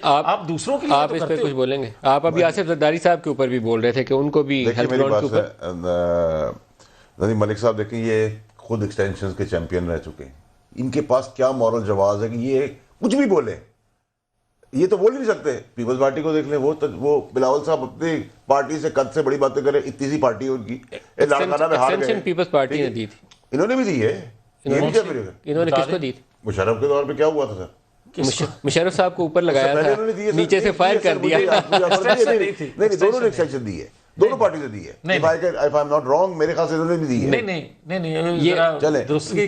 آپ دوسروں کے لیے آپ اس پہ کچھ بولیں گے؟ آپ ابھی آصف زرداری صاحب کے اوپر بھی بول رہے تھے کہ ان کو بھی ہیلتھ گراؤنڈ کے اوپر ندیم ملک صاحب دیکھیں یہ خود ایکسٹینشن کے چیمپئن رہ چکے ہیں. ان کے پاس کیا مورل جواز ہے کہ یہ کچھ بھی بولے؟ یہ تو بول ہی نہیں سکتے. پیپلز پارٹی کو دیکھ لیں, وہ بلاول صاحب اپنی پارٹی سے قد سے بڑی باتیں کریں, اتنی سی پارٹی ہے ان کی, لاڑکانہ میں ہار گئے. پیپلز پارٹی نے دی تھی, انہوں نے بھی دی ہے. انہوں نے کس کو دی تھی؟ مشرف کے دور پہ کیا ہوا تھا سر؟ مشرف صاحب کو اوپر لگایا تھا, نیچے سے فائر کر دیا. نہیں, دونوں نے ایکسٹینشن دی ہے, دونوں پارٹی سے دی ہے. If I'm not wrong, میرے خیال سے انہوں نے بھی دی ہے. نہیں,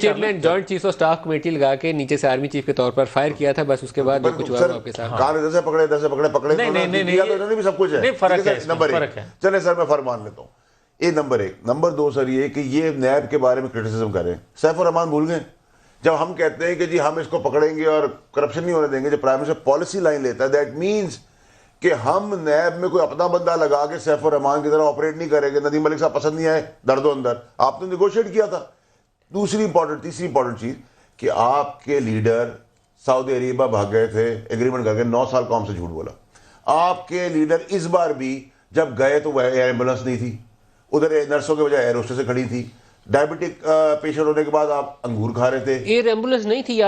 chairman joint chief of staff committee لگا کے نیچے سے آرمی چیف کے طور پر فائر کیا تھا, بس اس کے بعد کچھ ہوا آپ کے ساتھ. کان ادھر سے پکڑے انہوں نے بھی سب کچھ ہے. فرق ہے, نمبر ایک, چلے سر میں فرمان لیتا ہوں, یہ نمبر ایک. نمبر دو سر یہ کہ یہ نیب کے بارے میں کرٹیسزم کریں. سیف الرحمان بھول گئے جب ہم کہتے ہیں کہ جی ہم اس کو پکڑیں گے اور کرپشن نہیں ہونے دیں گے, جب پرائم منسٹر پالیسی لائن لیتا ہے, دیٹ مینس کہ ہم نیب میں کوئی اپنا بندہ لگا کے سیف الرحمان کی طرح آپریٹ نہیں کریں گے. ندیم ملک صاحب پسند نہیں آئے درد و اندر, آپ نے نیگوشیٹ کیا تھا. تیسری امپورٹنٹ چیز کہ آپ کے لیڈر سعودی عربیہ بھاگ گئے تھے ایگریمنٹ کر کے, 9 سال قوم سے جھوٹ بولا. آپ کے لیڈر اس بار بھی جب گئے تو وہ ایئر ایمبولینس نہیں تھی, ادھر نرسوں کے بجائے ایئر ہوسٹس سے کھڑی تھی. ڈائبٹک پیشنٹ ہونے کے بعد آپ انگور کھا رہے تھے. ایئر ایمبولینس نہیں تھی,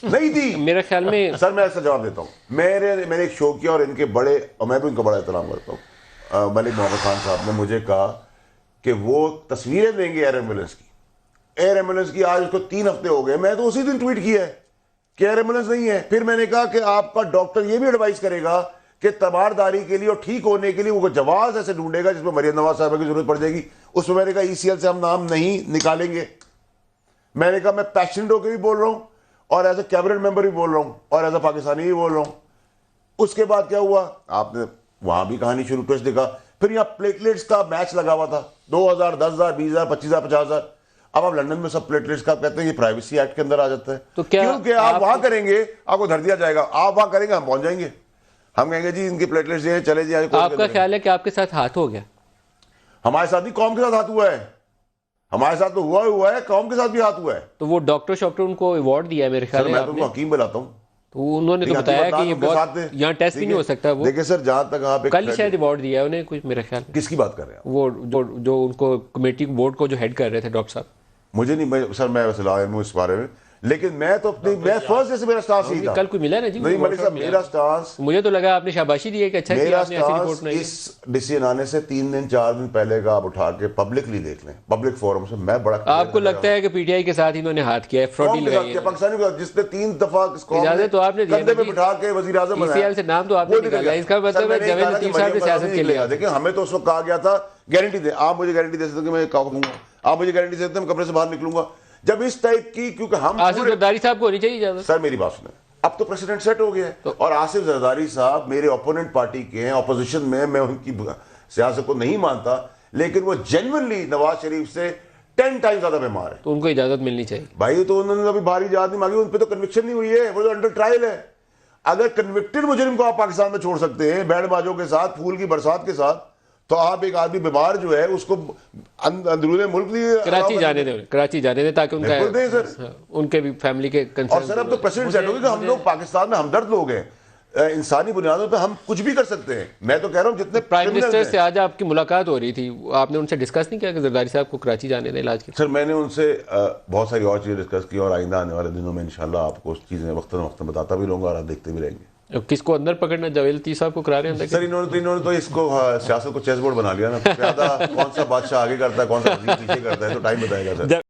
نہیں تھی میرے خیال میں. سر میں ایسا جواب دیتا ہوں, میں نے ایک شو کیا اور ان کے بڑے, اور میں بھی ان کا بڑا احترام کرتا ہوں, ملک محمد خان صاحب نے مجھے کہا کہ وہ تصویریں دیں گے ایئر ایمبولینس کی. آج اس کو 3 ہفتے ہو گئے, میں تو اسی دن ٹویٹ کیا ہے کہ ایئر ایمبولینس نہیں ہے. پھر میں نے کہا کہ آپ کا ڈاکٹر یہ بھی ایڈوائز کرے گا کہ تبارداری کے لیے اور ٹھیک ہونے کے لیے وہ جواز ایسے ڈھونڈے گا جس میں مریم نواز صاحبہ کی ضرورت پڑ جائے گی. اس میں نے کہا ECL سے ہم نام نہیں نکالیں گے. میں نے کہا میں پیشنٹ ہو کے بھی بول رہا ہوں اور ایز اے کیبنٹ ممبر بھی بول رہا ہوں اور ایز اے پاکستانی بھی بول رہا ہوں. اس کے بعد کیا ہوا, آپ نے وہاں بھی کہانی شروع ٹویسٹ دیکھا. پھر یہاں پلیٹلیٹس کا میچ لگا ہوا تھا, 2000, 10,000, 20,000, 25,000, 50,000. اب آپ لندن میں سب پلیٹلیٹس کا کہتے ہیں یہ پرائیویسی ایکٹ کے اندر آ جاتا ہے. تو کیونکہ آپ وہاں کریں گے آپ کو دھر دیا جائے گا, آپ وہاں کریں گے ہم پہنچ جائیں گے, ہم کہیں گے جی ان کی پلیٹلیٹس یہ چلے جی. آپ کا خیال ہے کہ آپ کے ساتھ ہاتھ ہو گیا؟ ہمارے ساتھ نہیں, قوم کے ساتھ ہاتھ ہوا ہے. ہمارے ساتھ تو ہوا ہے, قوم کے ساتھ بھی ہاتھ ہوا ہے. تو وہ ڈاکٹر ان کو ایوارڈ دیا ہے میرے خیال میں تو ان کو حکیم بلاتا ہوں. تو انہوں نے تو بتایا کہ یہ بہت یہاں ٹیسٹ بھی نہیں ہو سکتا. وہ دیکھیں سر, جہاں تک آپ کل شاید ایوارڈ دیا ہے انہیں کچھ, میرے خیال میں. کس کی بات کر رہے ہیں وہ جو ان کو کمیٹی بورڈ کو جو ہیڈ کر رہے تھے ڈاکٹر صاحب. مجھے نہیں سر, میں ویسے لایا ہوں اس بارے میں, لیکن میں تو اپنی میں فرسٹ ڈے سے میرا سٹانس ہی تھا. کل کوئی ملا نا جی؟ نہیں ملک صاحب, میرا سٹانس, مجھے تو لگا آپ نے شاباشی دی ہے کہ اچھا کیا آپ نے ایسی رپورٹ نہیں. اس ڈیسیژن آنے سے 3 دن 4 دن پہلے کا آپ اٹھا کے پبلکلی دیکھ لیں, پبلک فورم سے. میں بڑا, آپ کو لگتا ہے کہ PTI کے ساتھ انہوں نے ہاتھ کیا ہے, فراڈی لگائی ہے پاکستانی کو, جس نے 3 دفعہ اجازت تو آپ نے کندھے پہ بٹھا کے وزیر اعظم بنایا. ECL سے نام تو آپ نے نکالا, اس کا مطلب ہے جاوید لطیف صاحب نے سیاست کے لیے. دیکھیں ہمیں تو اس وقت کہا گیا تھا گارنٹی دیں, آپ مجھے گارنٹی دے سکتے کہ میں کہوں گا, آپ مجھے گارنٹی دے سکتے میں کمرے سے باہر نکلوں گا. جب اس ٹائپ کی, کیونکہ ہم آصف زرداری صاحب کو ہونی چاہیے اجازت. سر میری بات سنیں, اب تو پریسیڈنٹ سیٹ ہو گیا ہے, اور آصف زرداری صاحب میرے اپوننٹ پارٹی کے ہیں, اپوزیشن میں ان کی سیاست کو نہیں مانتا, لیکن وہ جینوئنلی نواز شریف سے 10 ٹائم زیادہ بیمار ہے. تو ان کو اجازت ملنی چاہیے بھائی. تو انہوں نے ابھی بھاری اجازت نہیں مانگی, ان پہ تو کنوکشن نہیں ہوئی ہے, وہ تو انڈر ٹرائل ہے. اگر کنوکٹڈ مجرم کو آپ پاکستان میں چھوڑ سکتے ہیں بینڈ باجوں کے ساتھ, پھول کی برسات کے ساتھ, تو آپ ایک آدمی بیمار جو ہے اس کو اندرون ملک کراچی جانے دیں تاکہ ان کا ان کے بھی فیملی کے کنسرن. اور سر اب تو پریسیڈنٹ سیٹ ہوگی کہ ہم لوگ پاکستان میں ہمدرد لوگ ہیں, انسانی بنیادوں پہ ہم کچھ بھی کر سکتے ہیں. میں تو کہہ رہا ہوں جتنے پرائم منسٹر سے آج آپ کی ملاقات ہو رہی تھی, آپ نے ان سے ڈسکس نہیں کیا کہ زرداری صاحب کو کراچی جانے دیں علاج کے؟ سر میں نے ان سے بہت ساری اور چیزیں ڈسکس کی, اور آئندہ آنے والے دنوں میں انشاءاللہ آپ کو اس چیزیں وقتاً بتاتا بھی رہوں گا اور آپ دیکھتے بھی رہیں گے. کس کو اندر پکڑنا, جاوید لطیف صاحب کو کرا رہے ہیں سر؟ انہوں نے تو اس کو سیاست کو چیس بورڈ بنا لیا نا. کون سا بادشاہ آگے کرتا ہے, کون سا وزیر پیچھے کرتا ہے, تو ٹائم بتائے گا سر.